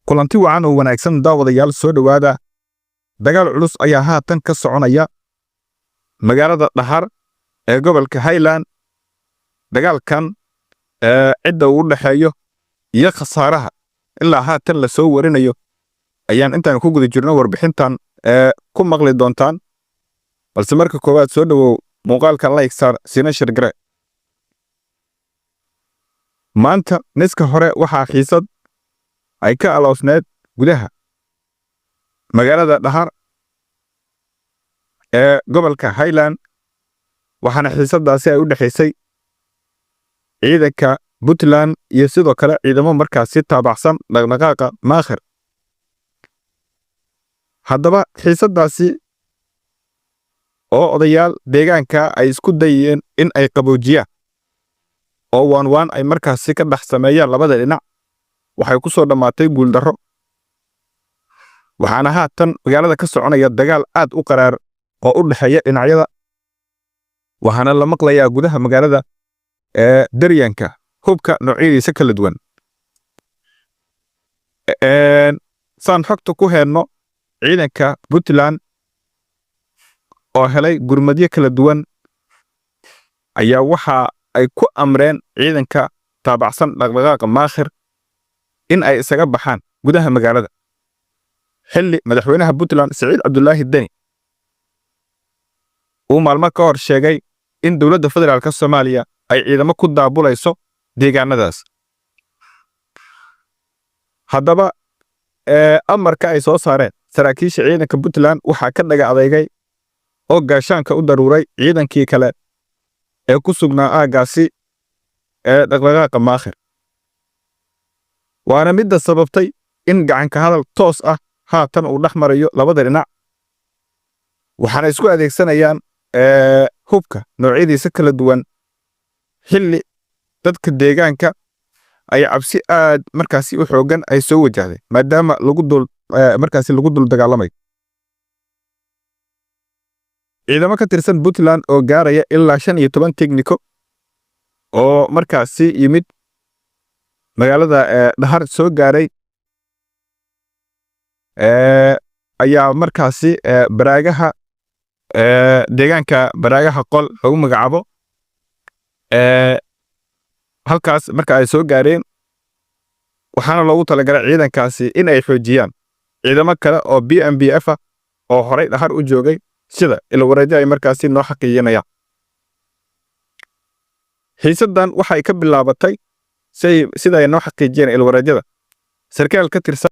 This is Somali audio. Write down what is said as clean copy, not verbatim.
kulanti wacan oo wanaagsan daawadayaal soo dhawaada. Dagaal culus ayaa haatan ka soconaya magaalada Dhahar ee gobolka Highland. Dagaalkan cidda u dhaxeeyo iyo khasaaraha ilaa haatan la soo warinayo ayaan intaan ku guda jirno warbixintan ku maqli doontaan. balse marka koowaad soo dhawow muuqaalka like saar sina shirgare. maanta niska hore waxaa xiisad ay ka aloosneed gudaha magaalada Dhahar ee gobolka Highland, waxaana xiisadaasi ay u dhaxaysay ciidanka Puntland iyo sidoo kale ciidamo markaas si taabacsan dhaqdhaqaaqa Maakhir. haddaba xiisadaasi oo odayaal deegaanka ay isku dayeen in ay qaboojiyaan oo waan ay markaasi ka dhex sameeyaan labada dhinac, waxay ku soo dhamaatay guul darro. waxaana haatan magaalada ka soconaya dagaal aad u qaraar oo u dhaxeeya dhinacyada, waxaana la maqlayaa gudaha magaalada daryanka hubka noocyadiisa kala duwan. saan xogta ku heenno ciidanka Puntland oo helay gurmadyo kala duwan ayaa waxa ay ku amreen ciidanka taabacsan dhaqdhaqaaqa Maakhir in ay isaga baxaan gudaha magaalada. xilli madaxweynaha Puntland Saciid Cabdullaahi Deni uu maalmo ka hor sheegay in dowladda federaalka Soomaaliya ay ciidamo ku daabulayso deegaanadaas. haddaba amarka ay soo saareen saraakiisha ciidanka Puntland waxaa ka dhaga adeegay oo gaashaanka u daruuray ciidankii kale ee ku sugnaa aagaasi dhaqdhaqaaqa Maakhir. waana midda sababtay in gacanka hadal toos ah haatan uu dhex marayo labada dhinac, waxaana isku adeegsanayaan hubka noocyadiisa kala duwan, xilli dadka deegaanka ay cabsi aad markaasi u xoogan ay soo wajahday maadaama lagu dul dagaalamayo. ciidamo ka tirsan Puntland oo gaaraya ilaa 15 tekniko oo markaasi yimid magaalada Dhahar soo gaaray ayaa markaasi baraagaha deegaanka baraagaha qol lagu magacaabo halkaas marka ay soo gaareen, waxaana loogu talagalay ciidankaasi in ay xoojiyaan ciidamo kale oo BMPF ah oo horey Dhahar u joogay, sida ilwareedyo ay markaasi noo xaqiijinayaan. xiisadan waxay ka bilaabatay sida ay noo xaqiijiyeen ilwareedyada sarkaal ka tirsan